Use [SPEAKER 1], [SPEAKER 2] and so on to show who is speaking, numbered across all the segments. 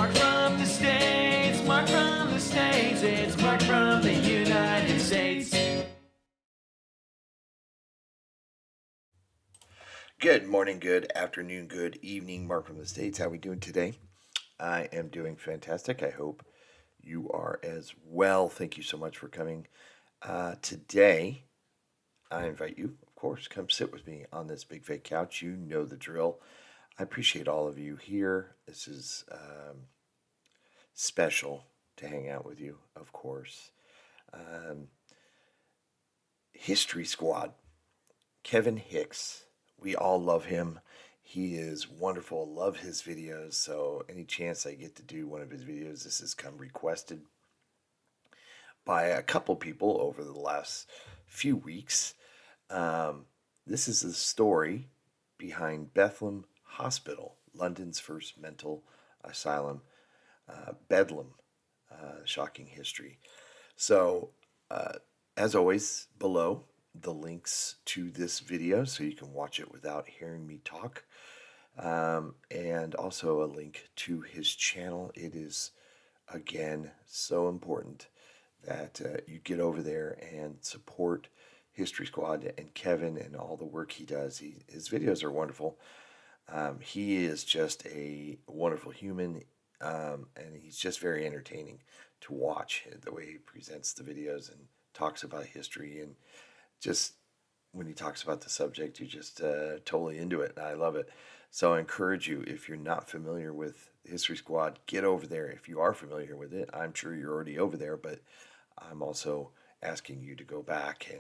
[SPEAKER 1] Mark from the States, Mark from the States, it's Mark from the United States.
[SPEAKER 2] Good morning, good afternoon, good evening, Mark from the States. How are we doing today? I am doing fantastic. I hope you are as well. Thank you so much for coming. Today, I invite you, of course, come sit with me on this big fake couch. You know the drill. I appreciate all of you here. This is special to hang out with you, of course. History Squad, Kevin Hicks. We all love him. He is wonderful. Love his videos. So any chance I get to do one of his videos, this has come requested by a couple people over the last few weeks. This is the story behind Bethlam Hospital, London's first mental asylum. Bethlam, shocking history. So, as always, below the links to this video so you can watch it without hearing me talk, and also a link to his channel. It is, again, so important that you get over there and support History Squad and Kevin and all the work he does. His videos are wonderful. He is just a wonderful human, and he's just very entertaining to watch, the way he presents the videos and talks about history, and just when he talks about the subject, you're just totally into it, and I love it. So I encourage you, if you're not familiar with History Squad, get over there. If you are familiar with it, I'm sure you're already over there, but I'm also asking you to go back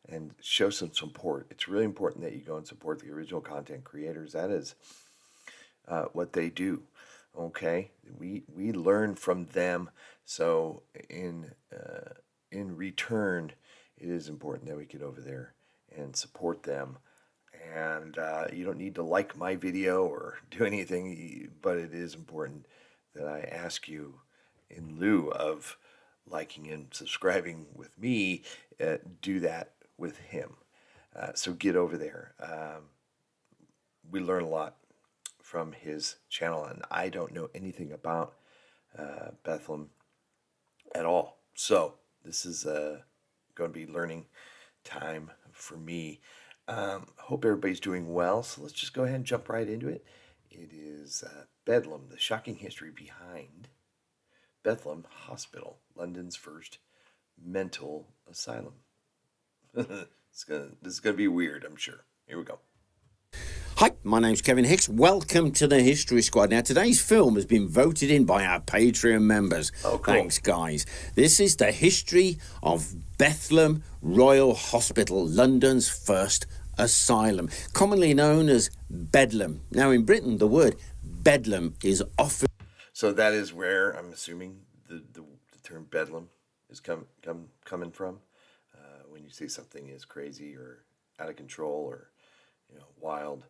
[SPEAKER 2] and show some support. It's really important that you go and support the original content creators. That is what they do. Okay, we learn from them. So in return, it is important that we get over there and support them. And you don't need to like my video or do anything, but it is important that I ask you, in lieu of liking and subscribing with me, do that with him. So get over there. We learn a lot from his channel, and I don't know anything about Bethlam at all. So this is going to be learning time for me. Hope everybody's doing well. So let's just go ahead and jump right into it. It is Bethlam, the shocking history behind Bethlam Hospital, London's first mental asylum. This is gonna be weird, I'm sure. Here we go.
[SPEAKER 3] Hi, my name's Kevin Hicks. Welcome to the History Squad. Now, today's film has been voted in by our Patreon members.
[SPEAKER 2] Oh, cool.
[SPEAKER 3] Thanks, guys. This is the history of Bethlam Royal Hospital, London's first asylum, commonly known as Bedlam. Now, in Britain, the word Bedlam is often...
[SPEAKER 2] So that is where I'm assuming the term Bedlam is coming from. When you say something is crazy or out of control or, wild,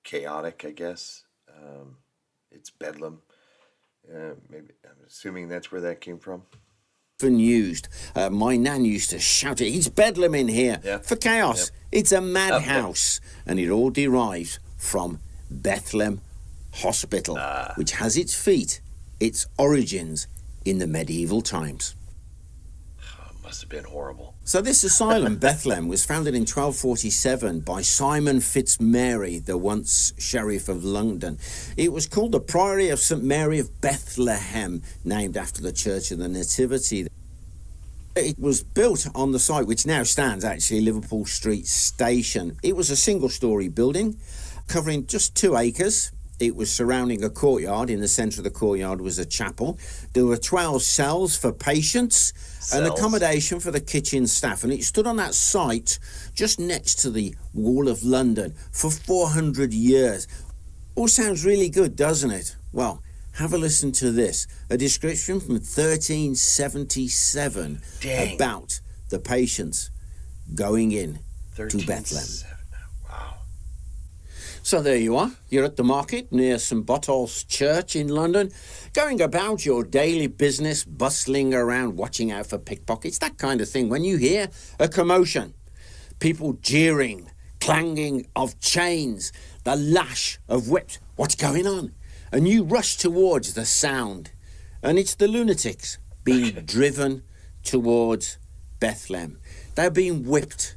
[SPEAKER 2] chaotic, I guess. It's Bedlam. Maybe I'm assuming that's where that came from.
[SPEAKER 3] Used. My nan used to shout it, "It's Bedlam in here," for chaos. Yep. It's a madhouse. And it all derives from Bethlam Hospital, which has its origins in the medieval times.
[SPEAKER 2] Must have been horrible.
[SPEAKER 3] So this asylum, Bethlehem, was founded in 1247 by Simon Fitzmary, the once Sheriff of London. It was called the Priory of St Mary of Bethlehem, named after the Church of the Nativity. It was built on the site which now stands, actually, Liverpool Street Station. It was a single-storey building covering just 2 acres. It was surrounding a courtyard. In the centre of the courtyard was a chapel. There were 12 cells for patients and accommodation for the kitchen staff. And it stood on that site just next to the Wall of London for 400 years. All sounds really good, doesn't it? Well, have a listen to this. A description from 1377 about the patients going in to Bethlehem. So there you are. You're at the market near St Botolph's Church in London, going about your daily business, bustling around, watching out for pickpockets, that kind of thing. When you hear a commotion, people jeering, clanging of chains, the lash of whips. What's going on? and you rush towards the sound. And it's the lunatics being driven towards Bethlehem. They're being whipped.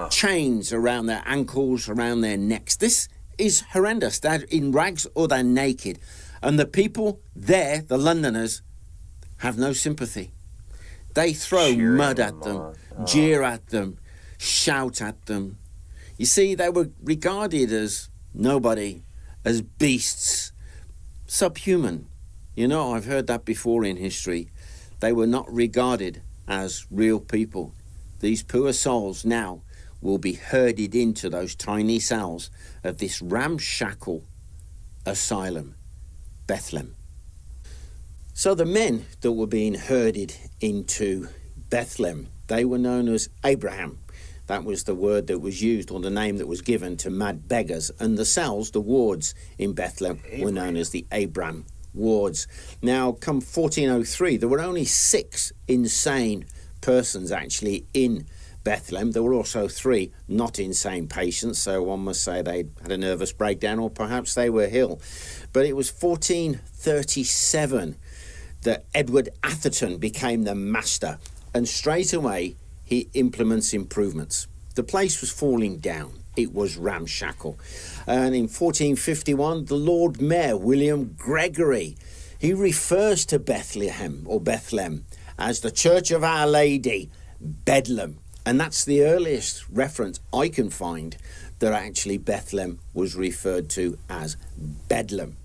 [SPEAKER 3] Chains around their ankles, around their necks. This is horrendous. They're in rags or they're naked. And the people there, the Londoners, have no sympathy. They throw mud at them, jeer at them, shout at them. You see, they were regarded as nobody, as beasts, subhuman. You know, I've heard that before in history. They were not regarded as real people. These poor souls now will be herded into those tiny cells of this ramshackle asylum, Bethlehem. So the men that were being herded into Bethlehem, they were known as Abraham. That was the word that was used, or the name that was given to mad beggars. And the cells, the wards in Bethlehem, were known as the Abram wards. Now, come 1403, there were only 6 insane persons actually in Bethlehem. There were also 3 not insane patients, so one must say they had a nervous breakdown, or perhaps they were ill. But it was 1437 that Edward Atherton became the master, and straight away he implements improvements. The place was falling down. It was ramshackle. And in 1451, the Lord Mayor, William Gregory, he refers to Bethlehem as the Church of Our Lady, Bedlam. And that's the earliest reference I can find that actually Bethlehem was referred to as Bedlam.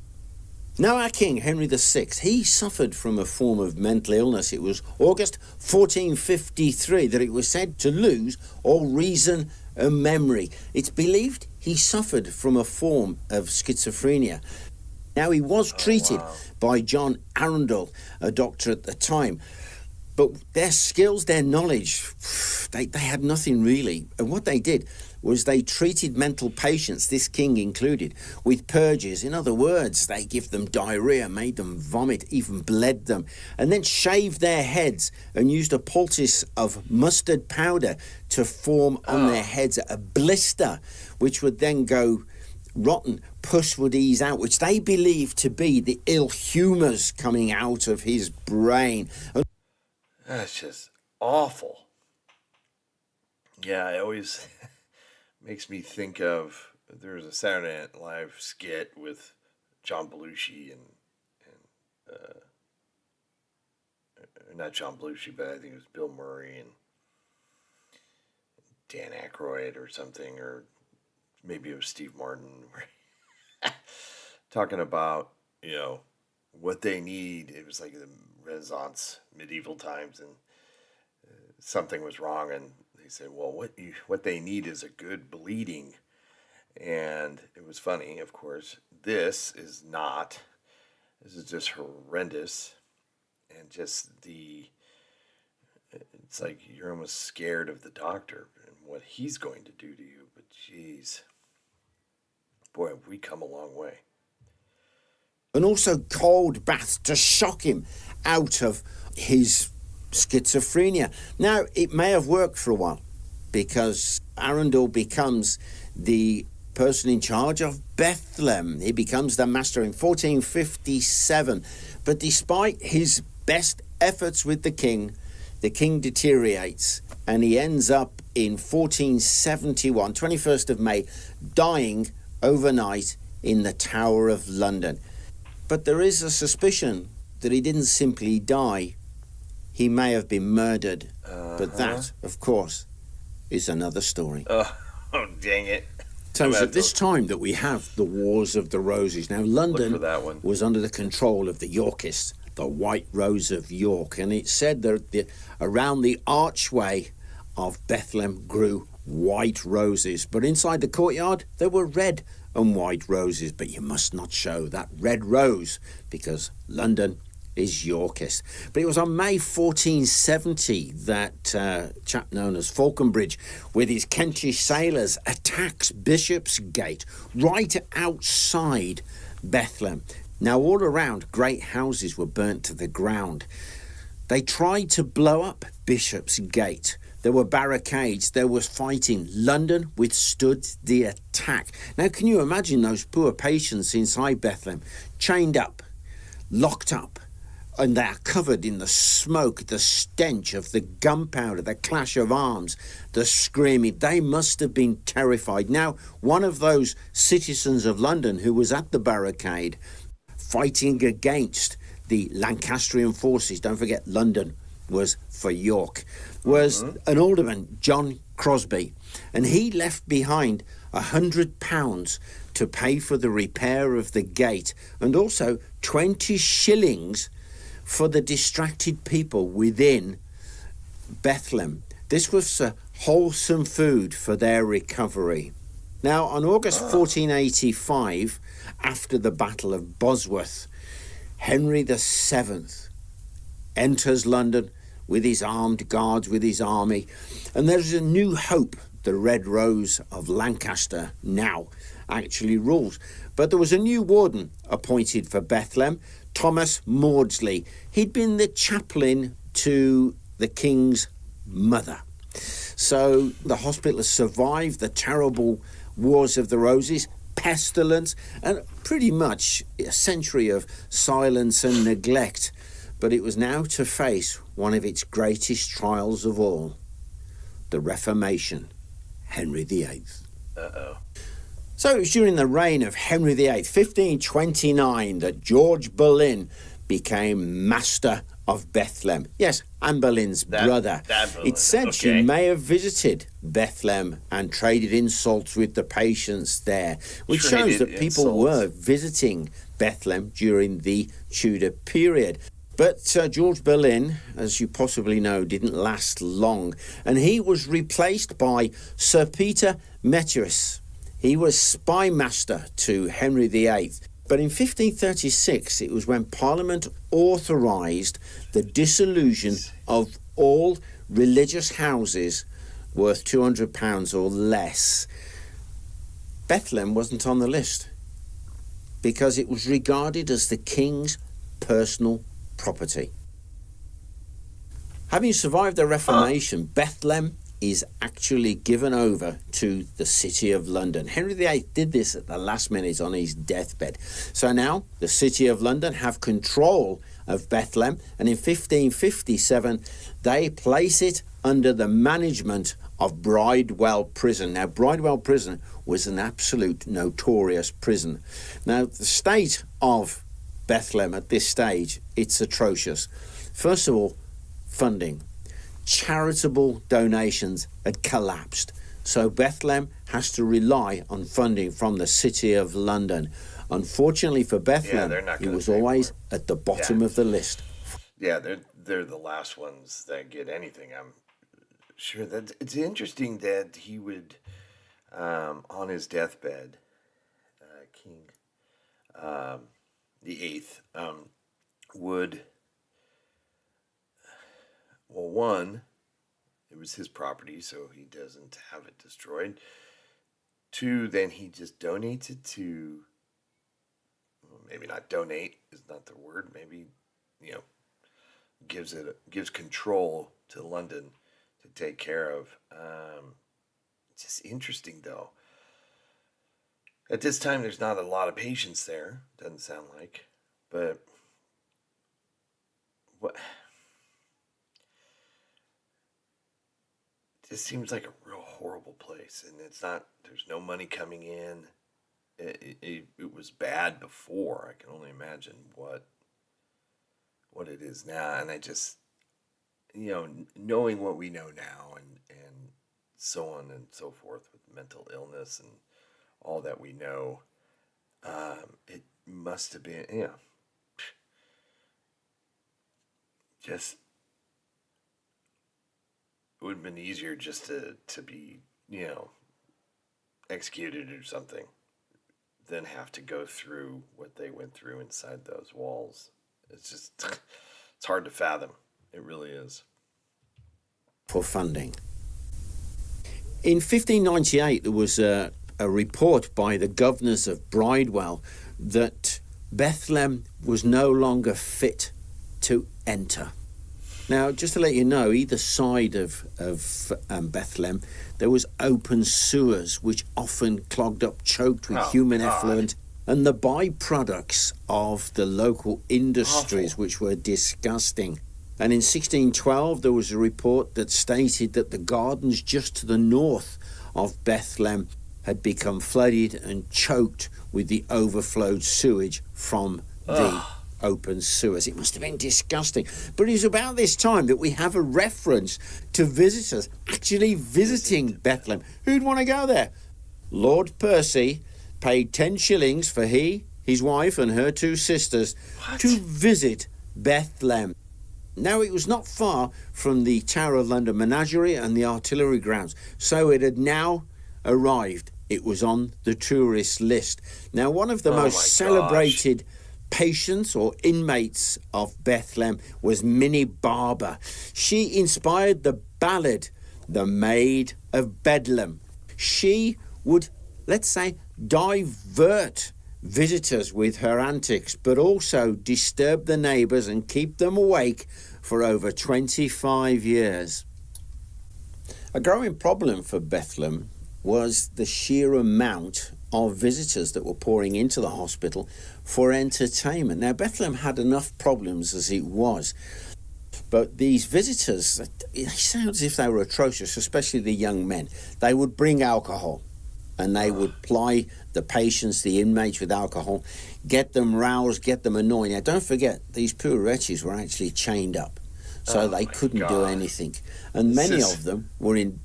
[SPEAKER 3] Now our king, Henry VI, he suffered from a form of mental illness. It was August 1453 that it was said to lose all reason and memory. It's believed he suffered from a form of schizophrenia. Now he was treated by John Arundel, a doctor at the time. But their skills, their knowledge, they had nothing really. And what they did was they treated mental patients, this king included, with purges. In other words, they give them diarrhea, made them vomit, even bled them, and then shaved their heads and used a poultice of mustard powder to form on their heads a blister, which would then go rotten. Pus would ease out, which they believed to be the ill humours coming out of his brain.
[SPEAKER 2] That's just awful. Yeah, it always makes me think of, there was a Saturday Night Live skit with John Belushi and not John Belushi, but I think it was Bill Murray and Dan Aykroyd or something, or maybe it was Steve Martin, talking about, you know, what they need. It was like the Renaissance, medieval times, and something was wrong, and they said, well, what they need is a good bleeding. And it was funny, of course. This is just horrendous, and just it's like you're almost scared of the doctor and what he's going to do to you. But geez, boy, have we come a long way.
[SPEAKER 3] And also cold baths to shock him out of his schizophrenia. Now, it may have worked for a while, because Arundel becomes the person in charge of Bethlehem. He becomes the master in 1457. But despite his best efforts with the king deteriorates, and he ends up in 1471, 21st of May, dying overnight in the Tower of London. But there is a suspicion that he didn't simply die. He may have been murdered. But that, of course, is another story.
[SPEAKER 2] Oh, dang it.
[SPEAKER 3] So it's at this time that we have the Wars of the Roses. Now, London was under the control of the Yorkists, the White Rose of York. And it's said that around the archway of Bethlehem grew white roses. But inside the courtyard, there were red and white roses. But you must not show that red rose, because London is Yorkist. But it was on May 1470 that chap known as Falconbridge, with his Kentish sailors, attacks Bishopsgate right outside Bethlehem. Now, all around, great houses were burnt to the ground. They tried to blow up Bishopsgate, There were barricades, there was fighting. London withstood the attack. Now, can you imagine those poor patients inside Bethlehem, chained up, locked up, and they are covered in the smoke, the stench of the gunpowder, the clash of arms, the screaming. They must have been terrified. Now, one of those citizens of London who was at the barricade fighting against the Lancastrian forces, don't forget London was for York, was an alderman, John Crosby, and he left behind £100 to pay for the repair of the gate, and also 20 shillings for the distracted people within Bethlehem. This was wholesome food for their recovery. Now, on August 1485, after the Battle of Bosworth, Henry VII enters London with his armed guards, with his army, and there's a new hope. The Red Rose of Lancaster now actually rules. But there was a new warden appointed for Bethlehem, Thomas Maudsley. He'd been the chaplain to the king's mother. So the hospital has survived the terrible Wars of the Roses, pestilence, and pretty much a century of silence and neglect. But it was now to face one of its greatest trials of all, the Reformation, Henry VIII. So it was during the reign of Henry VIII, 1529, that George Boleyn became master of Bethlehem. Yes, Anne Boleyn's brother. It's said she may have visited Bethlehem and traded insults with the patients there, which shows that people were visiting Bethlehem during the Tudor period. But George Boleyn, as you possibly know, didn't last long, and he was replaced by Sir Peter Metternich. He was spy master to Henry VIII. But in 1536, it was when Parliament authorised the dissolution of all religious houses worth £200 or less. Bethlehem wasn't on the list because it was regarded as the king's personal property. Having survived the Reformation, Bethlehem is actually given over to the City of London. Henry VIII did this at the last minute on his deathbed. So now the City of London have control of Bethlehem, and in 1557 they place it under the management of Bridewell Prison. Now, Bridewell Prison was an absolute notorious prison. Now, the state of Bethlehem at this stage, it's atrocious. First of all, funding. Charitable donations had collapsed, so Bethlehem has to rely on funding from the City of London. Unfortunately for Bethlehem, it was always at the bottom of the list.
[SPEAKER 2] Yeah, they're the last ones that get anything. I'm sure that it's interesting that he would, on his deathbed, King the Eighth, would. Well, one, it was his property, so he doesn't have it destroyed. Two, then he just donates it to, well, maybe not donate is not the word, maybe, gives control to London to take care of. It's just interesting, though. At this time, there's not a lot of patients there, doesn't sound like, but what... It seems like a real horrible place, and it's not. There's no money coming in. It was bad before. I can only imagine what it is now, and I just, knowing what we know now, and so on and so forth with mental illness and all that we know, it must have been, just. It would have been easier just to be, executed or something than have to go through what they went through inside those walls. It's just, it's hard to fathom. It really is.
[SPEAKER 3] For funding. In 1598, there was a report by the governors of Bridewell that Bethlehem was no longer fit to enter. Now, just to let you know, either side of Bethlehem, there was open sewers, which often clogged up, choked with human effluent, and the byproducts of the local industries, which were disgusting. And in 1612, there was a report that stated that the gardens just to the north of Bethlehem had become flooded and choked with the overflowed sewage from the open sewers. It must have been disgusting. But it was about this time that we have a reference to visitors actually visiting Bethlehem. Who'd want to go there? Lord Percy paid 10 shillings for he, his wife, and her 2 sisters to visit Bethlehem. Now, it was not far from the Tower of London Menagerie and the artillery grounds, so it had now arrived. It was on the tourist list. Now, one of the most celebrated patients or inmates of Bethlehem was Minnie Barber. She inspired the ballad, The Maid of Bedlam. She would, let's say, divert visitors with her antics, but also disturb the neighbours and keep them awake for over 25 years. A growing problem for Bethlehem was the sheer amount of visitors that were pouring into the hospital for entertainment. Now, Bethlehem had enough problems as it was, but these visitors, it sounds as if they were atrocious, especially the young men. They would bring alcohol, and they would ply the patients, the inmates, with alcohol, get them roused, get them annoyed. Now, don't forget, these poor wretches were actually chained up, so they couldn't do anything. And many of them were in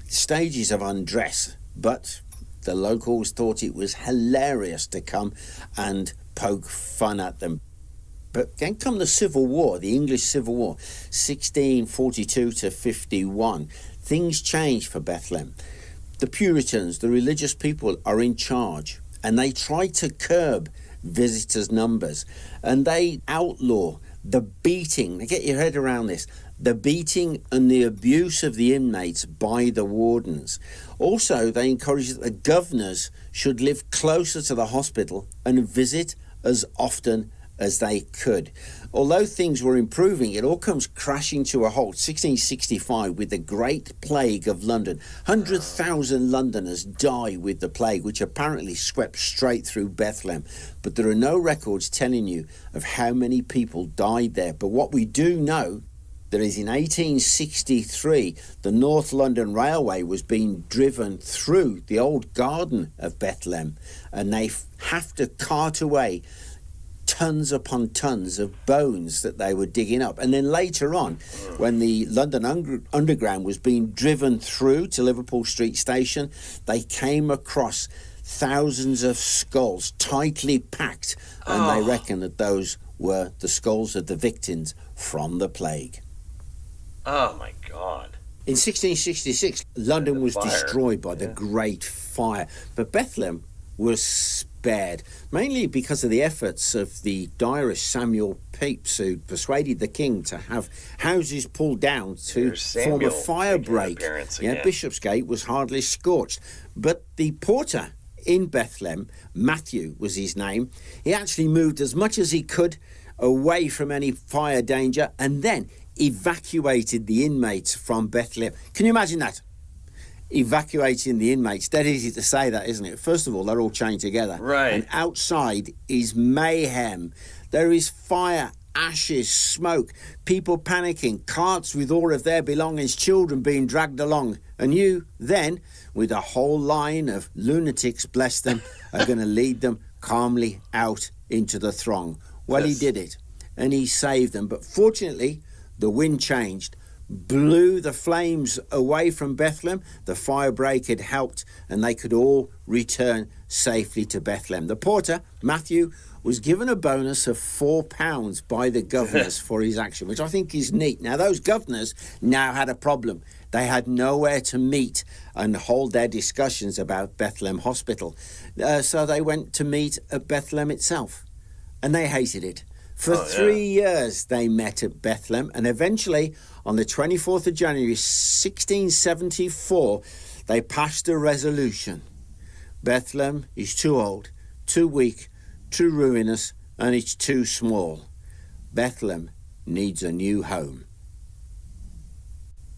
[SPEAKER 3] stages of undress, but the locals thought it was hilarious to come and poke fun at them. But then come the Civil War, the English Civil War, 1642 to 51. Things changed for Bethlehem. The Puritans, the religious people, are in charge, and they try to curb visitors' numbers, and they outlaw the beating. Now, get your head around this. The beating and the abuse of the inmates by the wardens. Also, they encourage that the governors should live closer to the hospital and visit as often as they could. Although things were improving, it all comes crashing to a halt. 1665, with the Great Plague of London. 100,000 Londoners die with the plague, which apparently swept straight through Bethlehem. But there are no records telling you of how many people died there. But what we do know, that is, in 1863, the North London Railway was being driven through the old garden of Bethlehem, and they have to cart away tons upon tons of bones that they were digging up. And then later on, when the London Underground was being driven through to Liverpool Street Station, they came across thousands of skulls tightly packed, and they reckon that those were the skulls of the victims from the plague.
[SPEAKER 2] Oh my God.
[SPEAKER 3] In 1666, London was destroyed by the Great Fire, but Bethlehem was spared, mainly because of the efforts of the diarist Samuel Pepys, who persuaded the king to have houses pulled down to form a fire break. Bishopsgate was hardly scorched. But the porter in Bethlehem, Matthew was his name, he actually moved as much as he could away from any fire danger, and then evacuated the inmates from Bethlehem. Can you imagine that? Evacuating the inmates. Dead easy to say that, isn't it? First of all, they're all chained together.
[SPEAKER 2] Right.
[SPEAKER 3] And outside is mayhem. There is fire, ashes, smoke, people panicking, carts with all of their belongings, children being dragged along. And you then, with a whole line of lunatics, bless them, are going to lead them calmly out into the throng. Well, he did it, and he saved them. But fortunately, the wind changed, blew the flames away from Bethlehem. The fire break had helped, and they could all return safely to Bethlehem. The porter, Matthew, was given a bonus of £4 by the governors for his action, which I think is neat. Now, those governors now had a problem. They had nowhere to meet and hold their discussions about Bethlehem Hospital. So they went to meet at Bethlehem itself, and they hated it. For 3 years, they met at Bethlehem, and eventually, on the 24th of January, 1674, they passed a resolution. Bethlehem is too old, too weak, too ruinous, and it's too small. Bethlehem needs a new home.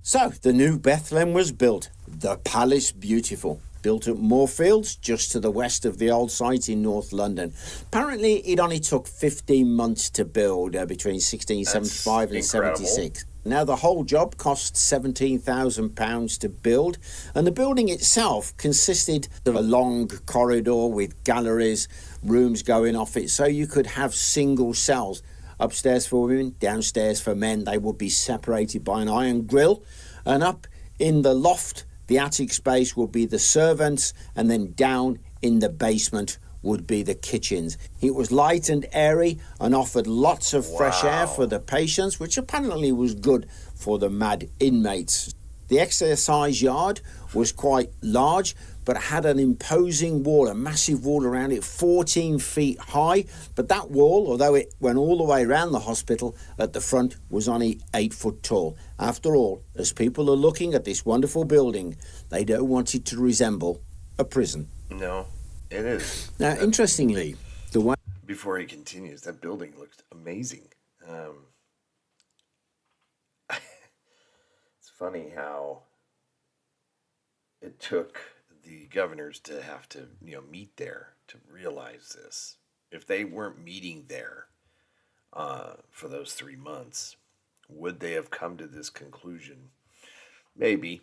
[SPEAKER 3] So the new Bethlehem was built, the Palace Beautiful, built at Moorfields, just to the west of the old site in North London. Apparently, it only took 15 months to build, between 1675 and
[SPEAKER 2] incredible.
[SPEAKER 3] 76. Now, the whole job cost £17,000 to build, and the building itself consisted of a long corridor with galleries, rooms going off it, so you could have single cells. Upstairs for women, downstairs for men. They would be separated by an iron grille, and up in the loft, the attic space would be the servants, and then down in the basement would be the kitchens. It was light and airy and offered lots of fresh air for the patients, which apparently was good for the mad inmates. The exercise yard was quite large, but had an imposing wall, a massive wall around it, 14 feet high. But that wall, although it went all the way around the hospital, at the front was only 8 foot tall. After all, as people are looking at this wonderful building, they don't want it to resemble a prison.
[SPEAKER 2] No, it is.
[SPEAKER 3] Now, interestingly, the way...
[SPEAKER 2] Before he continues, that building looks amazing. It's funny how it took the governors to have to, meet there to realize this. If they weren't meeting there for those 3 months, would they have come to this conclusion? Maybe.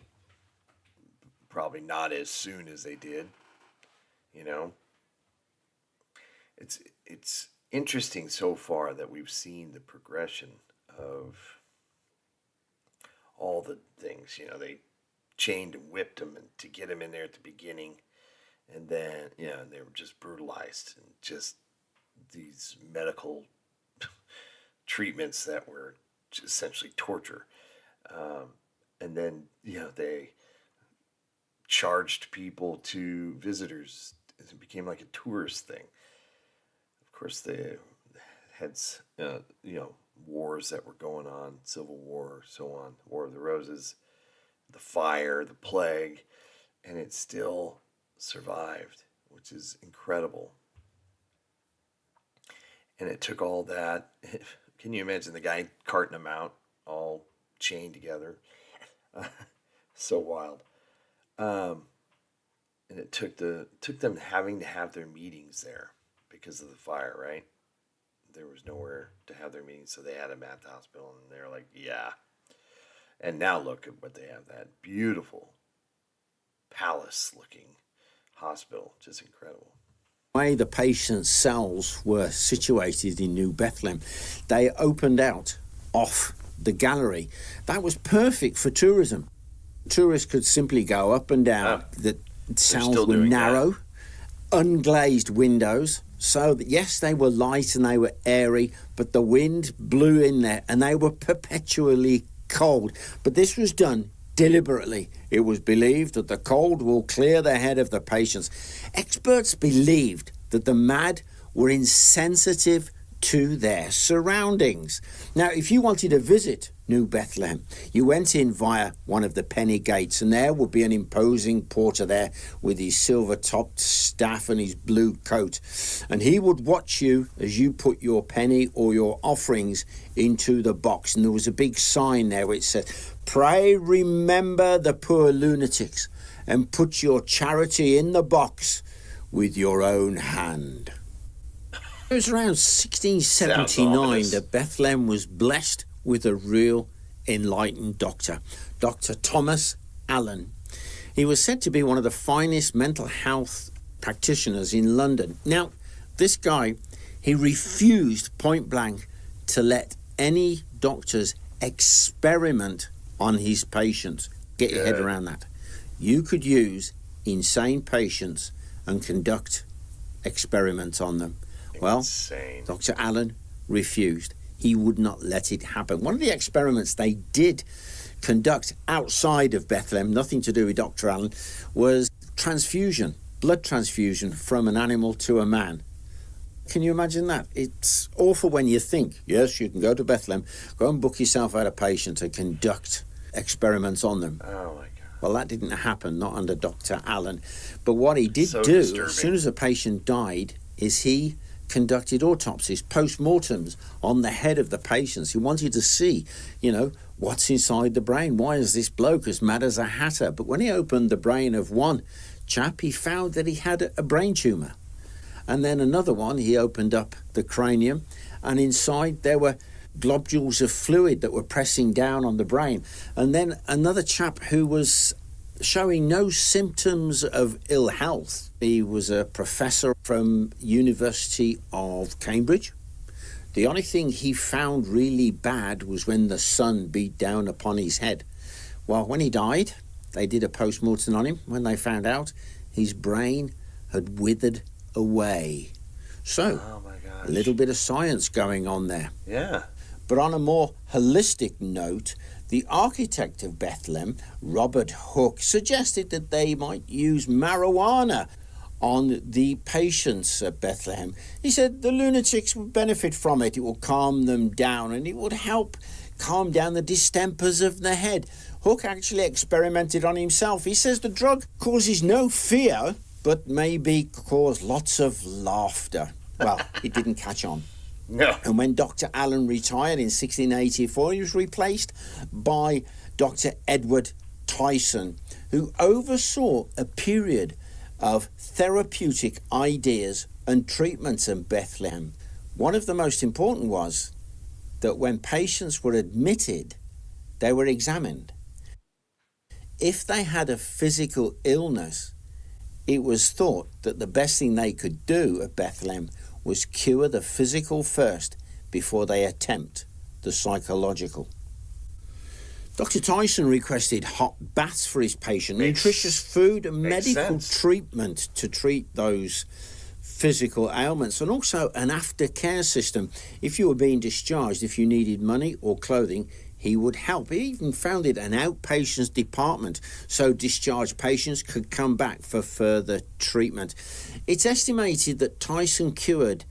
[SPEAKER 2] Probably not as soon as they did. It's interesting so far that we've seen the progression of all the things. They chained and whipped him and to get him in there at the beginning, and then they were just brutalized, and just these medical treatments that were essentially torture, and then they charged people to visitors. It became like a tourist thing. Of course, they had wars that were going on, Civil War, so on, War of the Roses, the fire, the plague, and it still survived, which is incredible. And it took all that. Can you imagine the guy carting them out, all chained together? So wild. And it took them having to have their meetings there because of the fire, right? There was nowhere to have their meetings, so they had them at the hospital, and they're like, yeah. And now look at what they have, that beautiful palace-looking hospital. Just incredible.
[SPEAKER 3] The way the patients' cells were situated in New Bethlehem, they opened out off the gallery. That was perfect for tourism. Tourists could simply go up and down. The cells were narrow, unglazed windows, so that, yes, they were light and they were airy, but the wind blew in there and they were perpetually cold. But this was done deliberately. It was believed that the cold will clear the head of the patients. Experts believed that the mad were insensitive to their surroundings. Now, if you wanted to visit New Bethlehem, you went in via one of the penny gates, and there would be an imposing porter there with his silver-topped staff and his blue coat, and he would watch you as you put your penny or your offerings into the box. And there was a big sign there which said, "Pray remember the poor lunatics and put your charity in the box with your own hand." It was around 1679 that Bethlehem was blessed with a real enlightened doctor, Dr. Thomas Allen. He was said to be one of the finest mental health practitioners in London. Now, this guy, he refused point blank to let any doctors experiment on his patients. Get your head around that. You could use insane patients and conduct experiments on them. Well,
[SPEAKER 2] Insane.
[SPEAKER 3] Dr. Allen refused. He would not let it happen. One of the experiments they did conduct outside of Bethlehem, nothing to do with Dr. Allen, was transfusion, blood transfusion from an animal to a man. Can you imagine that? It's awful when you think, yes, you can go to Bethlehem, go and book yourself out a patient and conduct experiments on them.
[SPEAKER 2] Oh, my God.
[SPEAKER 3] Well, that didn't happen, not under Dr. Allen. But what he did
[SPEAKER 2] So
[SPEAKER 3] do,
[SPEAKER 2] disturbing.
[SPEAKER 3] as soon as a patient died, is he conducted autopsies, post-mortems on the head of the patients. He wanted to see, what's inside the brain. Why is this bloke as mad as a hatter? But when he opened the brain of one chap, he found that he had a brain tumour. And then another one, he opened up the cranium, and inside there were globules of fluid that were pressing down on the brain. And then another chap who was showing no symptoms of ill health. He was a professor from University of Cambridge. The only thing he found really bad was when the sun beat down upon his head. Well, when he died, they did a post-mortem on him. When they found out, his brain had withered away. So,
[SPEAKER 2] oh my gosh,
[SPEAKER 3] a little bit of science going on there.
[SPEAKER 2] Yeah.
[SPEAKER 3] But on a more holistic note, the architect of Bethlehem, Robert Hooke, suggested that they might use marijuana on the patients at Bethlehem. He said the lunatics would benefit from it. It will calm them down, and it would help calm down the distempers of the head. Hooke actually experimented on himself. He says the drug causes no fear, but maybe cause lots of laughter. Well, it didn't catch on.
[SPEAKER 2] No.
[SPEAKER 3] And when Dr. Allen retired in 1684, he was replaced by Dr. Edward Tyson, who oversaw a period of therapeutic ideas and treatments in Bethlehem. One of the most important was that when patients were admitted, they were examined. If they had a physical illness, it was thought that the best thing they could do at Bethlehem was cure the physical first before they attempt the psychological. Dr. Tyson requested hot baths for his patient, nutritious food and medical treatment to treat those physical ailments, and also an aftercare system. If you were being discharged, if you needed money or clothing, he would help. He even founded an outpatients department so discharged patients could come back for further treatment. It's estimated that Tyson cured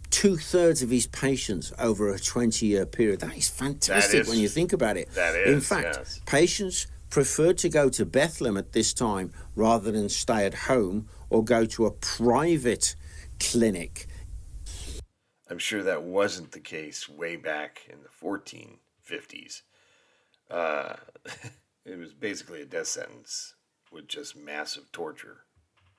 [SPEAKER 3] 2/3 of his patients over a 20-year period. That is fantastic when you think about it.
[SPEAKER 2] That is,
[SPEAKER 3] in fact,
[SPEAKER 2] yes.
[SPEAKER 3] Patients preferred to go to Bethlehem at this time rather than stay at home or go to a private clinic.
[SPEAKER 2] I'm sure that wasn't the case way back in the 1450s. It was basically a death sentence with just massive torture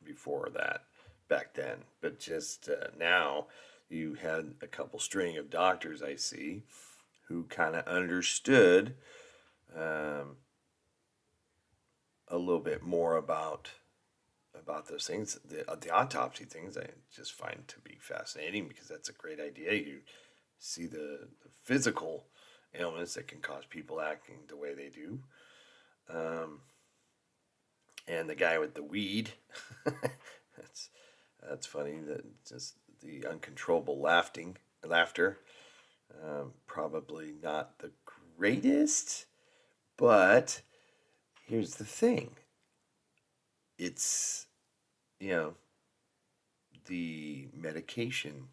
[SPEAKER 2] before that, back then. But just now, you had a couple string of doctors I see who kind of understood a little bit more about those things. The autopsy things I just find to be fascinating, because that's a great idea. You see the physical ailments that can cause people acting the way they do. And the guy with the weed, that's funny, that just the uncontrollable laughter, probably not the greatest, but here's the thing. It's, the medication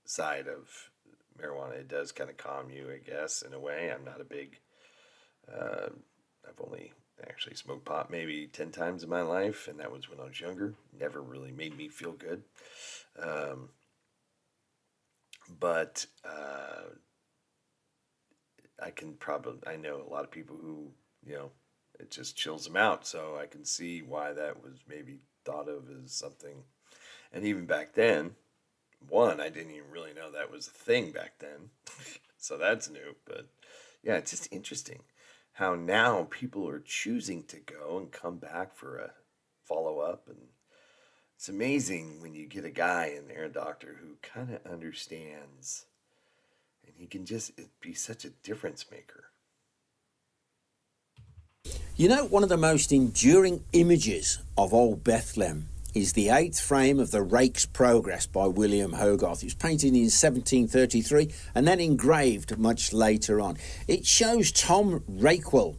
[SPEAKER 2] side of marijuana, it does kind of calm you, I guess, in a way. I'm not a big, I've only actually smoked pot maybe 10 times in my life, and that was when I was younger. Never really made me feel good. But I know a lot of people who, it just chills them out. So I can see why that was maybe thought of as something. And even back then, I didn't even really know that was a thing back then. So that's new. But yeah, it's just interesting how now people are choosing to go and come back for a follow-up. And it's amazing when you get a guy in there, a doctor, who kind of understands, and he can just be such a difference maker.
[SPEAKER 3] One of the most enduring images of Old Bethlehem is the 8th frame of the Rake's Progress by William Hogarth. It was painted in 1733 and then engraved much later on. It shows Tom Rakewell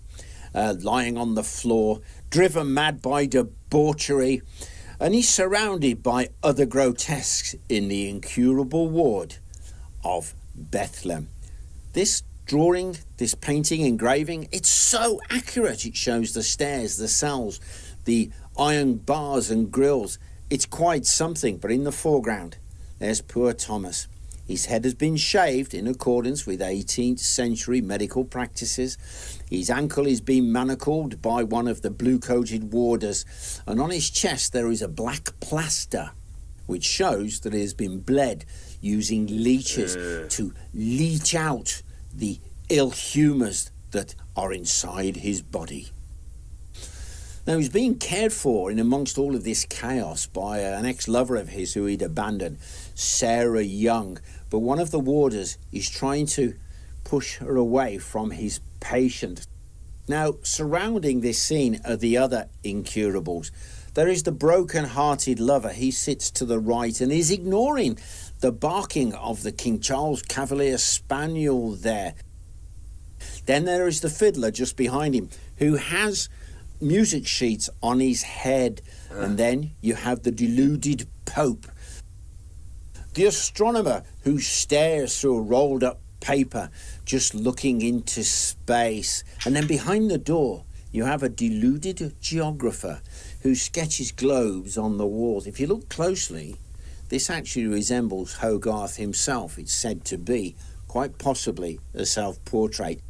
[SPEAKER 3] lying on the floor, driven mad by debauchery, and he's surrounded by other grotesques in the incurable ward of Bethlehem. This drawing, this painting, engraving, it's so accurate. It shows the stairs, the cells, the iron bars and grills. It's quite something. But in the foreground, There's poor Thomas. His head has been shaved in accordance with 18th century medical practices. His ankle is being manacled by one of the blue-coated warders, and on his chest there is a black plaster, which shows that he has been bled using leeches to leach out the ill humours that are inside his body. Now, he's being cared for in amongst all of this chaos by an ex-lover of his who he'd abandoned, Sarah Young. But one of the warders is trying to push her away from his patient. Now, surrounding this scene are the other incurables. There is the broken-hearted lover. He sits to the right and is ignoring the barking of the King Charles Cavalier Spaniel there. Then there is the fiddler just behind him who has music sheets on his head. And then you have the deluded Pope. The astronomer who stares through a rolled up paper just looking into space. And then behind the door you have a deluded geographer who sketches globes on the walls. If you look closely, this actually resembles Hogarth himself. It's said to be, quite possibly, a self-portrait.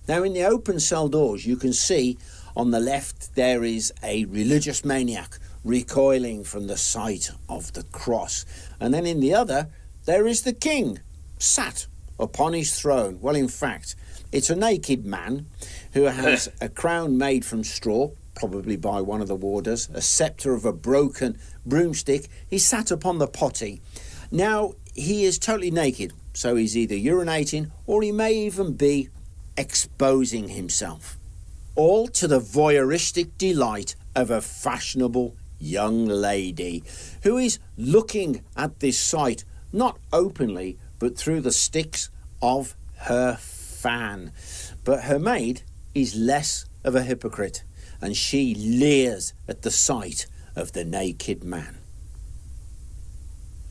[SPEAKER 3] Now, in the open cell doors, you can see on the left there is a religious maniac recoiling from the sight of the cross. And then in the other, there is the king, sat upon his throne. Well, in fact, it's a naked man who has a crown made from straw, probably by one of the warders, a sceptre of a broken broomstick. He sat upon the potty. Now, he is totally naked, so he's either urinating or he may even be exposing himself, all to the voyeuristic delight of a fashionable young lady who is looking at this sight not openly but through the sticks of her fan. But her maid is less of a hypocrite, and she leers at the sight of the naked man.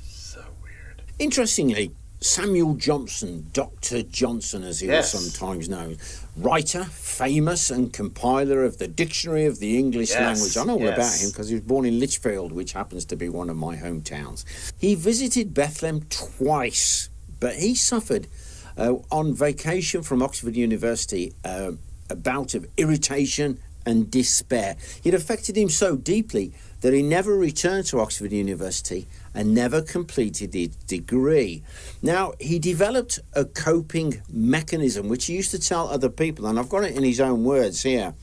[SPEAKER 2] So weird.
[SPEAKER 3] Interestingly, Samuel Johnson, Dr. Johnson as he was sometimes known, writer, famous and compiler of the Dictionary of the English Language. I know all about him because he was born in Lichfield, which happens to be one of my hometowns. He visited Bethlehem twice, but he suffered on vacation from Oxford University a bout of irritation and despair. It affected him so deeply that he never returned to Oxford University and never completed his degree. Now, he developed a coping mechanism, which he used to tell other people, and I've got it in his own words here.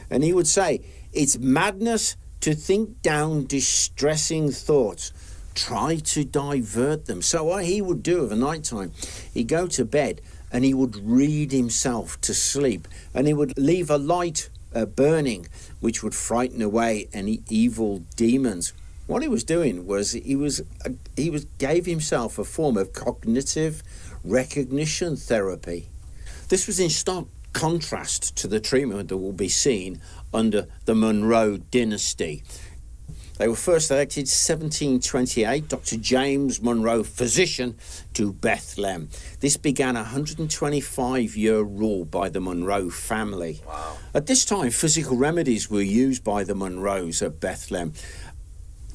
[SPEAKER 3] And he would say, it's madness to think down distressing thoughts. Try to divert them. So what he would do of a night time, he'd go to bed and he would read himself to sleep, and he would leave a light burning, which would frighten away any evil demons. What he was doing was he gave himself a form of cognitive recognition therapy. This was in stark contrast to the treatment that will be seen under the Monroe dynasty. They were first elected 1728, Dr. James Monroe, physician, to Bethlehem. This began a 125-year rule by the Monroe family.
[SPEAKER 2] Wow.
[SPEAKER 3] At this time, physical remedies were used by the Monroes at Bethlehem.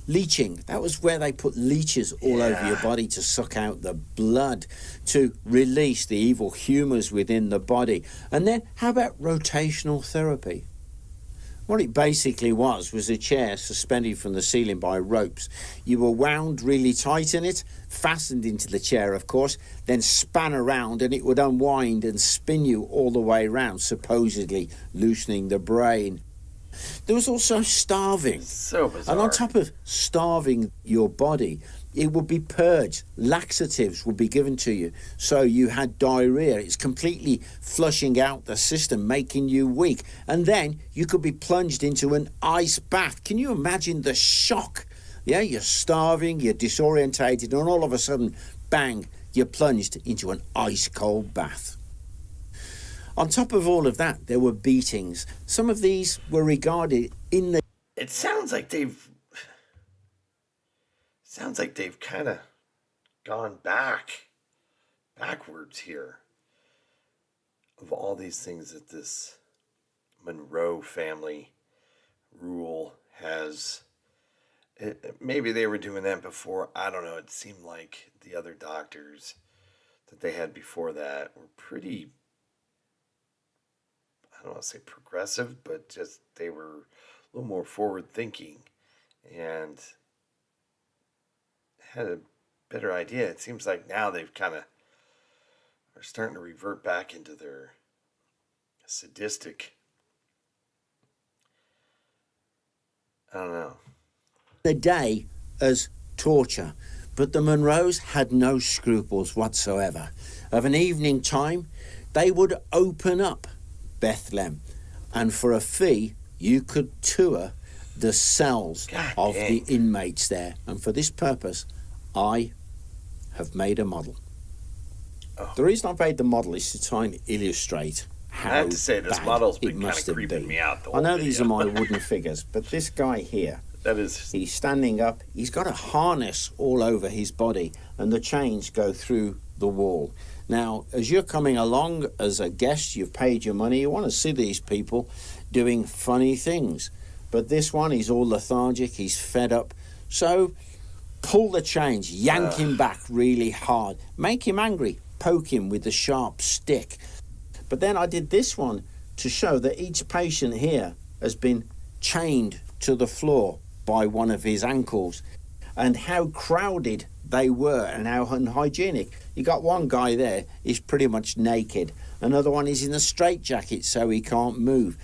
[SPEAKER 3] Leeching, that was where they put leeches all over your body to suck out the blood, to release the evil humours within the body. And then, how about rotational therapy? What it basically was a chair suspended from the ceiling by ropes. You were wound really tight in it, fastened into the chair, of course, then span around, and it would unwind and spin you all the way around, supposedly loosening the brain. There was also starving.
[SPEAKER 2] So bizarre.
[SPEAKER 3] And on top of starving your body, it would be purged. Laxatives would be given to you. So you had diarrhea. It's completely flushing out the system, making you weak. And then you could be plunged into an ice bath. Can you imagine the shock? Yeah, you're starving, you're disorientated, and all of a sudden, bang, you're plunged into an ice cold bath. On top of all of that, there were beatings. Some of these were regarded in the...
[SPEAKER 2] It sounds like they've kind of gone backwards here. Of all these things that this Monroe family rule has maybe they were doing that before. I don't know. It seemed like the other doctors that they had before that were pretty, I don't want to say progressive, but just they were a little more forward thinking and had a better idea. It seems like now they've kind of are starting to revert back into their sadistic, I don't know.
[SPEAKER 3] The day as torture, but the Monroes had no scruples whatsoever. Of an evening time, they would open up Bethlam, and for a fee, you could tour the cells of the inmates there. And for this purpose, I have made a model. Oh. The reason I've made the model is to try and illustrate how
[SPEAKER 2] I have to say, this model's been kind of creeping me out.
[SPEAKER 3] I know these are my wooden figures, but this guy here, he's standing up. He's got a harness all over his body, and the chains go through the wall. Now, as you're coming along as a guest, you've paid your money, you want to see these people doing funny things. But this one, he's all lethargic, he's fed up. So pull the chains, yank him back really hard, make him angry, poke him with the sharp stick. But then I did this one to show that each patient here has been chained to the floor by one of his ankles, and how crowded they were and how unhygienic. You got one guy there, he's pretty much naked. Another one is in a straitjacket so he can't move.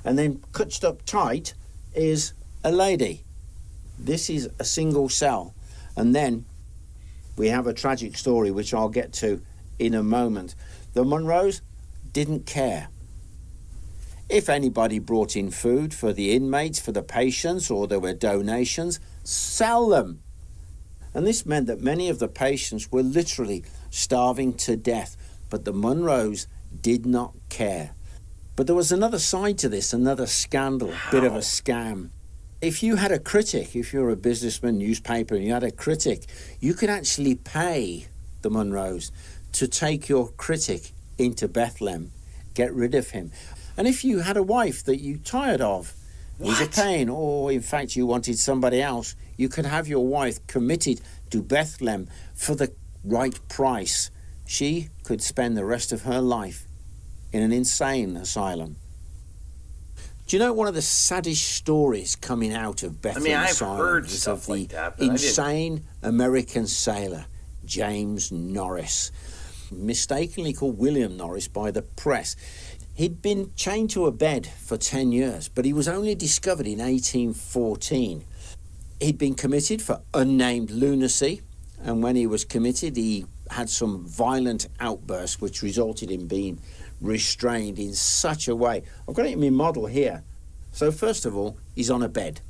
[SPEAKER 3] And then clutched up tight is a lady. This is a single cell. And then we have a tragic story which I'll get to in a moment. The Monroes didn't care. If anybody brought in food for the inmates, for the patients, or there were donations, sell them. And this meant that many of the patients were literally starving to death, but the Monroes did not care. But there was another side to this, another scandal, a bit of a scam. If you had a critic, if you're a businessman, newspaper, and you had a critic, you could actually pay the Monroes to take your critic into Bethlehem, get rid of him. And if you had a wife that you tired of, he's a pain, or in fact you wanted somebody else, you could have your wife committed to Bethlehem for the right price. She could spend the rest of her life in an insane asylum. Do you know one of the saddest stories coming out of Bethlehem Asylum is of the insane American sailor, James Norris, mistakenly called William Norris by the press. He'd been chained to a bed for 10 years, but he was only discovered in 1814. He'd been committed for unnamed lunacy, and when he was committed, he had some violent outbursts which resulted in being restrained in such a way. I've got it in my model here. So first of all, he's on a bed.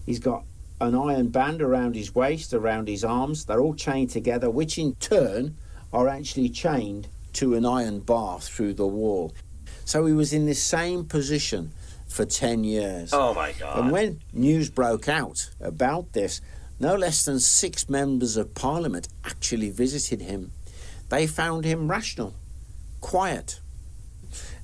[SPEAKER 3] He's got an iron band around his waist, around his arms. They're all chained together, which in turn are actually chained to an iron bar through the wall. So he was in the same position for 10 years.
[SPEAKER 2] Oh my God.
[SPEAKER 3] And when news broke out about this, no less than 6 members of Parliament actually visited him. They found him rational, quiet.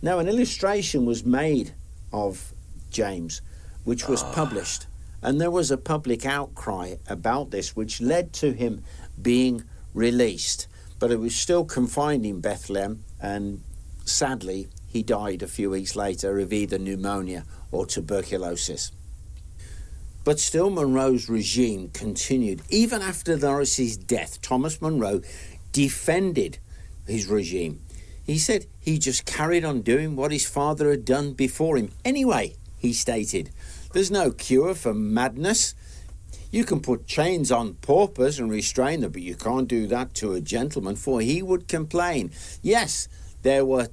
[SPEAKER 3] Now, an illustration was made of James, which was published, and there was a public outcry about this, which led to him being released. But it was still confined in Bethlehem, and sadly, he died a few weeks later of either pneumonia or tuberculosis. But still, Monroe's regime continued. Even after Norris's death, Thomas Monroe defended his regime. He said he just carried on doing what his father had done before him. Anyway, he stated, there's no cure for madness. You can put chains on paupers and restrain them, but you can't do that to a gentleman, for he would complain. Yes, there were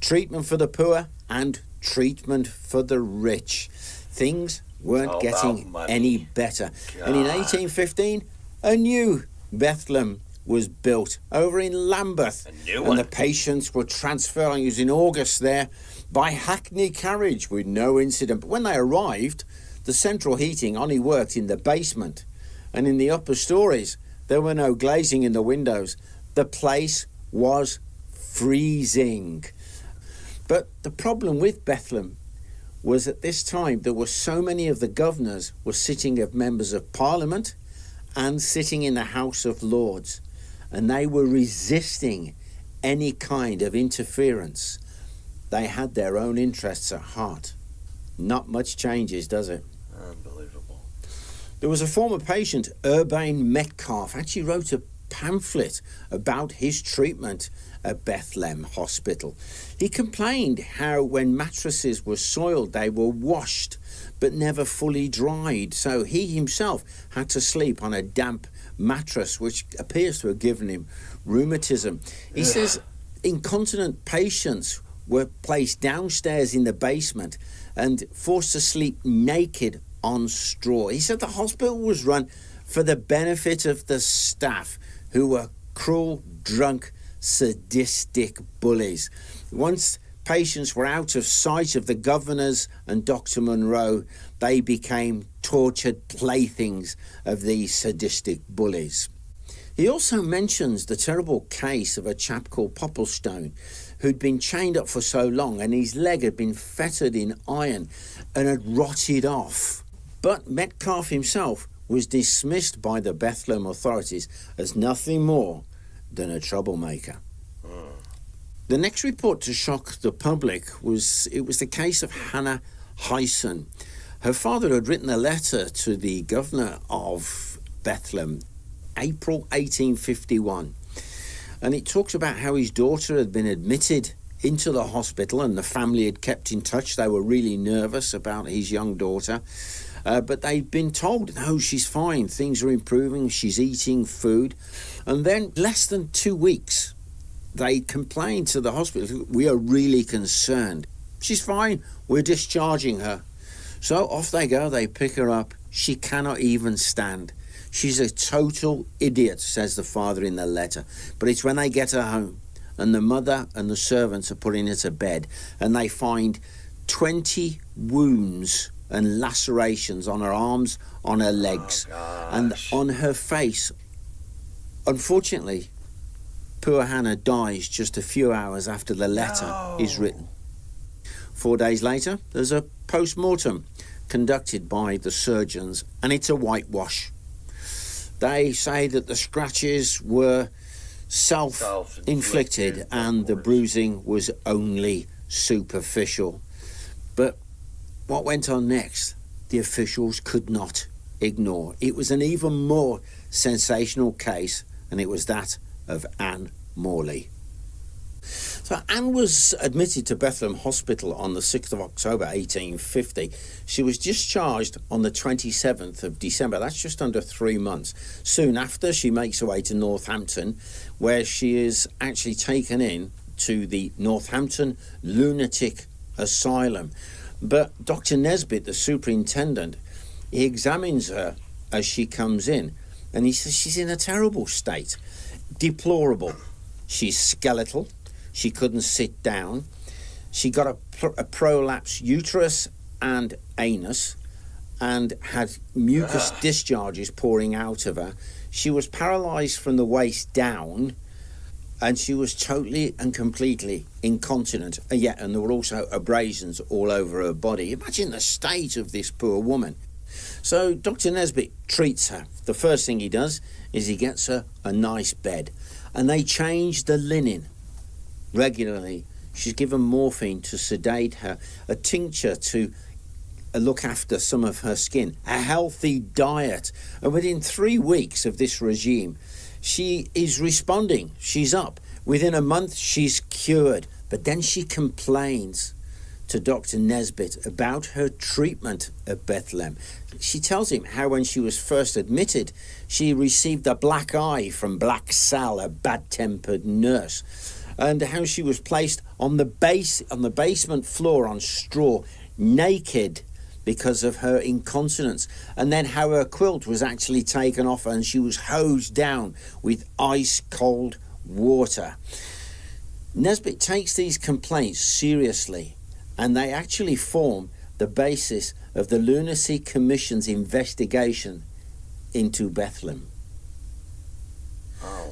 [SPEAKER 3] treatment for the poor and treatment for the rich. Things weren't getting any better. God. And in 1815, a new Bethlehem was built over in Lambeth.
[SPEAKER 2] A new one.
[SPEAKER 3] And the patients were transferred, it was in August there, by hackney carriage with no incident. But when they arrived, the central heating only worked in the basement, and in the upper stories there were no glazing in the windows. The place was freezing. But the problem with Bethlehem was at this time there were so many of the governors were sitting as members of Parliament and sitting in the House of Lords, and they were resisting any kind of interference. They had their own interests at heart. Not much changes, does it?
[SPEAKER 2] Unbelievable.
[SPEAKER 3] There was a former patient, Urbain Metcalf, actually wrote a pamphlet about his treatment at Bethlehem Hospital. He complained how when mattresses were soiled, they were washed but never fully dried. So he himself had to sleep on a damp mattress, which appears to have given him rheumatism. He says incontinent patients were placed downstairs in the basement and forced to sleep naked on straw. He said the hospital was run for the benefit of the staff, who were cruel, drunk, sadistic bullies. Once patients were out of sight of the governors and Dr. Monroe, they became tortured playthings of these sadistic bullies. He also mentions the terrible case of a chap called Popplestone, who'd been chained up for so long and his leg had been fettered in iron and had rotted off. But Metcalf himself was dismissed by the Bethlehem authorities as nothing more than a troublemaker. The next report to shock the public was the case of Hannah Hyson. Her father had written a letter to the governor of Bethlehem, April 1851, and it talks about how his daughter had been admitted into the hospital and the family had kept in touch. They were really nervous about his young daughter. But they'd been told, no, she's fine, things are improving, she's eating food. And then less than 2 weeks, they complained to the hospital, we are really concerned. She's fine, we're discharging her. So off they go, they pick her up. She cannot even stand. She's a total idiot, says the father in the letter. But it's when they get her home and the mother and the servants are putting her to bed and they find 20 wounds and lacerations on her arms, on her legs, and on her face. Unfortunately, poor Hannah dies just a few hours after the letter is written. 4 days later, there's a post-mortem conducted by the surgeons, and it's a whitewash. They say that the scratches were self-inflicted and the bruising was only superficial. But what went on next, the officials could not ignore. It was an even more sensational case, and it was that of Anne Morley. So Anne was admitted to Bethlehem Hospital on the 6th of October 1850. She was discharged on the 27th of December. That's just under 3 months. Soon after, she makes her way to Northampton, where she is actually taken in to the Northampton Lunatic Asylum. But Dr. Nesbitt, the superintendent, he examines her as she comes in, and he says she's in a terrible state, deplorable. She's skeletal. She couldn't sit down. She got a prolapsed uterus and anus and had mucus discharges pouring out of her. She was paralyzed from the waist down, and she was totally and completely incontinent. And there were also abrasions all over her body. Imagine the state of this poor woman. So Dr. Nesbitt treats her. The first thing he does is he gets her a nice bed, and they change the linen regularly. She's given morphine to sedate her, a tincture to look after some of her skin, a healthy diet. And within 3 weeks of this regime, she is responding. She's up. Within a month, she's cured. But then she complains to Dr. Nesbitt about her treatment at Bethlehem. She tells him how when she was first admitted, she received a black eye from Black Sal, a bad-tempered nurse, and how she was placed on the basement floor on straw, naked, because of her incontinence, and then how her quilt was actually taken off and she was hosed down with ice-cold water. Nesbitt takes these complaints seriously, and they actually form the basis of the Lunacy Commission's investigation into Bethlehem.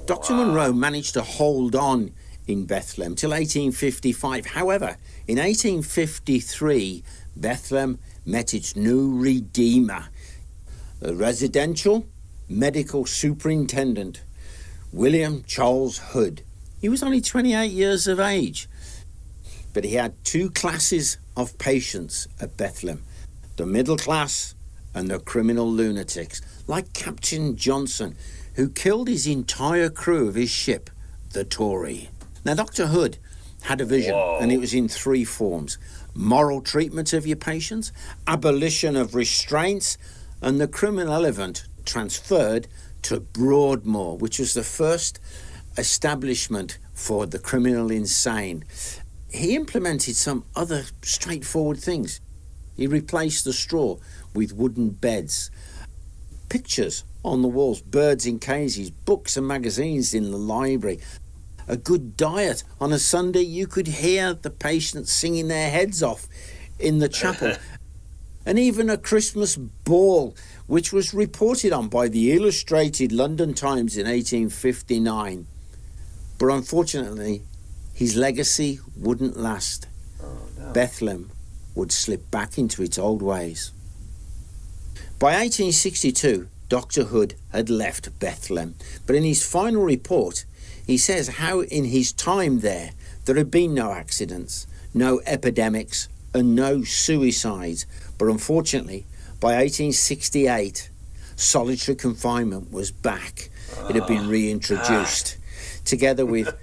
[SPEAKER 3] Dr. Monroe managed to hold on in Bethlehem till 1855. However, in 1853, Bethlehem met its new redeemer, the residential medical superintendent, William Charles Hood. He was only 28 years of age, but he had two classes of patients at Bethlehem, the middle class and the criminal lunatics, like Captain Johnson, who killed his entire crew of his ship, the Tory. Now, Dr. Hood had a vision, and it was in three forms: moral treatment of your patients, abolition of restraints, and the criminal element transferred to Broadmoor, which was the first establishment for the criminal insane. He implemented some other straightforward things. He replaced the straw with wooden beds, pictures on the walls, birds in cages, books and magazines in the library, a good diet. On a Sunday, you could hear the patients singing their heads off in the chapel. And even a Christmas ball, which was reported on by the Illustrated London Times in 1859. But unfortunately, his legacy wouldn't last. Bethlehem would slip back into its old ways. By 1862, Dr. Hood had left Bethlehem, but in his final report, he says how in his time there had been no accidents, no epidemics, and no suicides. But unfortunately, by 1868, solitary confinement was back. It had been reintroduced, together with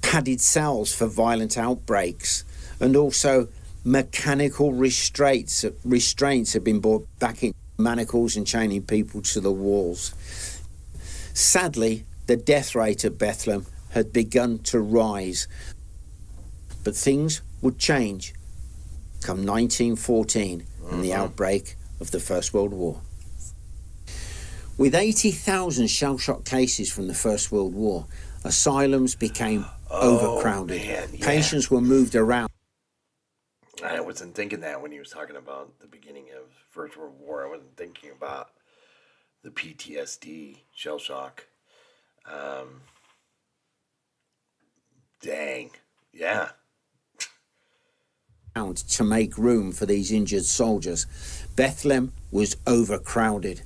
[SPEAKER 3] padded cells for violent outbreaks, and also mechanical restraints had been brought back in, manacles and chaining people to the walls. Sadly, the death rate at Bethlehem had begun to rise, but things would change come 1914 and the outbreak of the First World War. With 80,000 shell-shock cases from the First World War, asylums became overcrowded.
[SPEAKER 2] Man, yeah.
[SPEAKER 3] Patients were moved around.
[SPEAKER 2] I wasn't thinking that when he was talking about the beginning of First World War. I wasn't thinking about the PTSD, shell shock. Dang, yeah.
[SPEAKER 3] To make room for these injured soldiers. Bethlehem was overcrowded.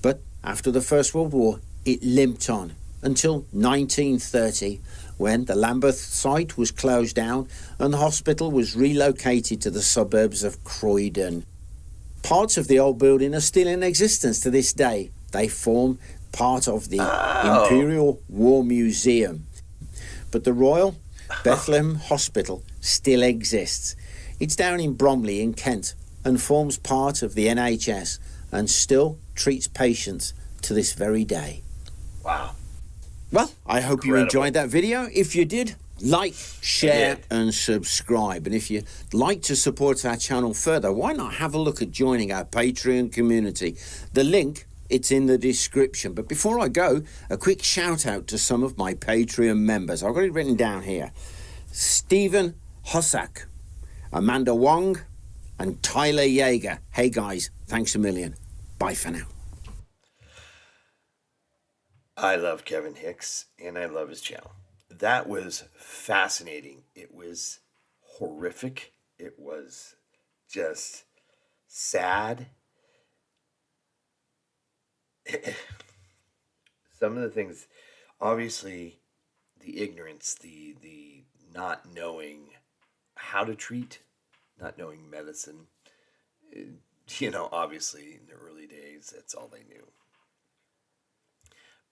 [SPEAKER 3] But after the First World War, it limped on until 1930, when the Lambeth site was closed down and the hospital was relocated to the suburbs of Croydon. Parts of the old building are still in existence to this day. They form part of the Imperial War Museum. But the Royal Bethlehem Hospital still exists. It's down in Bromley in Kent and forms part of the NHS and still treats patients to this very day.
[SPEAKER 2] Wow.
[SPEAKER 3] Well, I hope you enjoyed that video. If you did, like, share and subscribe. And if you'd like to support our channel further, why not have a look at joining our Patreon community? The link, it's in the description. But before I go, a quick shout out to some of my Patreon members. I've got it written down here. Stephen Hossack, Amanda Wong, and Tyler Yeager. Hey guys, thanks a million. Bye for now.
[SPEAKER 2] I love Kevin Hicks, and I love his channel. That was fascinating. It was horrific. It was just sad. Some of the things, obviously, the ignorance, the not knowing how to treat, not knowing medicine. You know, obviously, in the early days, that's all they knew.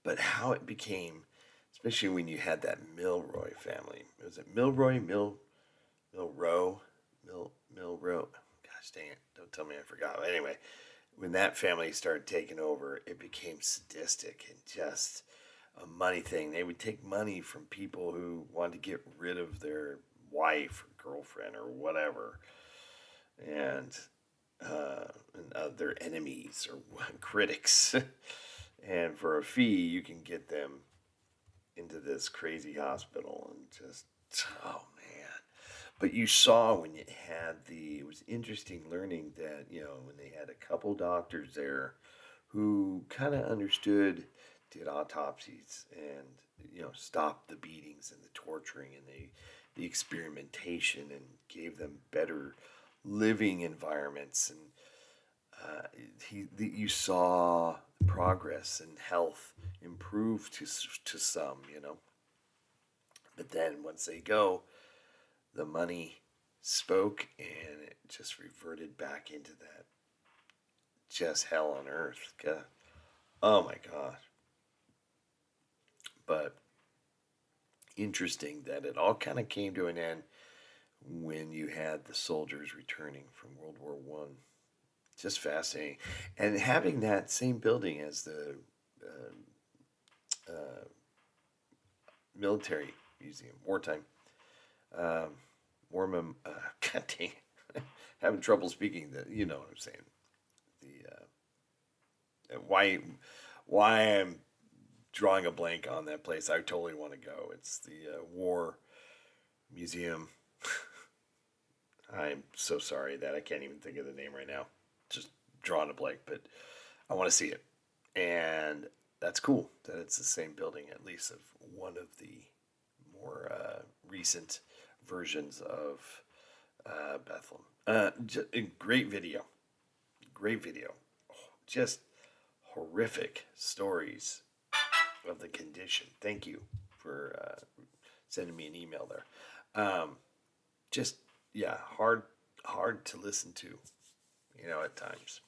[SPEAKER 2] But how it became, especially when you had that Milroy family. Was it Milroy? Milrow? Gosh dang it. Don't tell me I forgot. But anyway, when that family started taking over, it became sadistic and just a money thing. They would take money from people who wanted to get rid of their wife or girlfriend or whatever. And their enemies or critics. And for a fee, you can get them into this crazy hospital and just, oh man. But you saw when it had it was interesting learning that, you know, when they had a couple doctors there who kind of understood, did autopsies and, you know, stopped the beatings and the torturing and the experimentation and gave them better living environments, and you saw progress and health improve to some, you know. But then once they go, the money spoke, and it just reverted back into that just hell on earth. God. Oh my God. But interesting that it all kind of came to an end when you had the soldiers returning from World War One. Just fascinating, and having that same building as the military museum, wartime, war God dang, having trouble speaking. You know what I'm saying. The why I'm drawing a blank on that place. I totally want to go. It's the war museum. I'm so sorry that I can't even think of the name right now. Just drawing a blank, but I want to see it. And that's cool that it's the same building, at least of one of the more recent versions of Bethlam. Great video. Great video. Oh, just horrific stories of the condition. Thank you for sending me an email there. Just, yeah, hard to listen to, you know, at times.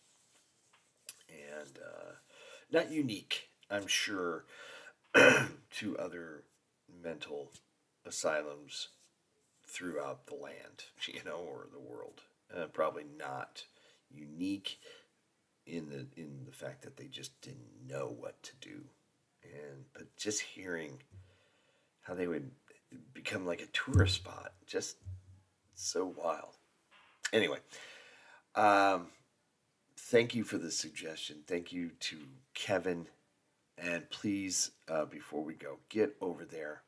[SPEAKER 2] And not unique, I'm sure, to other mental asylums throughout the land, you know, or the world. Probably not unique in the fact that they just didn't know what to do. But just hearing how they would become like a tourist spot, just so wild. Anyway, thank you for the suggestion. Thank you to Kevin. And please, before we go, get over there.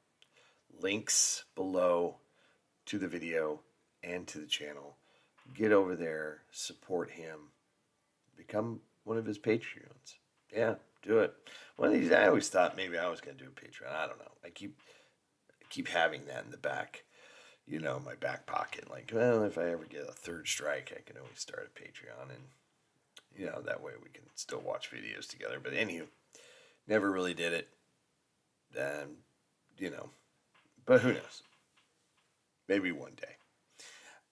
[SPEAKER 2] Links below to the video and to the channel. Get over there, support him, become one of his Patreons. Yeah, do it. One of these, I always thought maybe I was going to do a Patreon. I don't know. I keep having that in the back, you know, my back pocket. Like, well, if I ever get a third strike, I can always start a Patreon, and you know, that way we can still watch videos together. But anywho, never really did it. You know, but who knows? Maybe one day.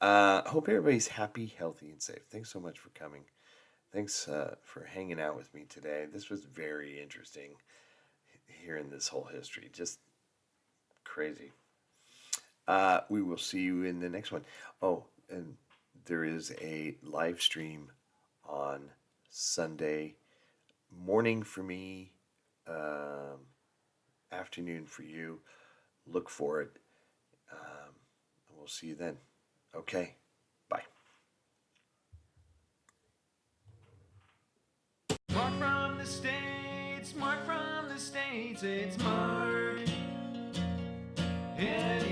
[SPEAKER 2] Hope everybody's happy, healthy, and safe. Thanks so much for coming. Thanks for hanging out with me today. This was very interesting, hearing this whole history. Just crazy. We will see you in the next one. Oh, and there is a live stream on Sunday morning for me, afternoon for you. Look for it. We'll see you then. Okay. Bye.
[SPEAKER 1] Mark from the States, Mark from the States, it's Mark. And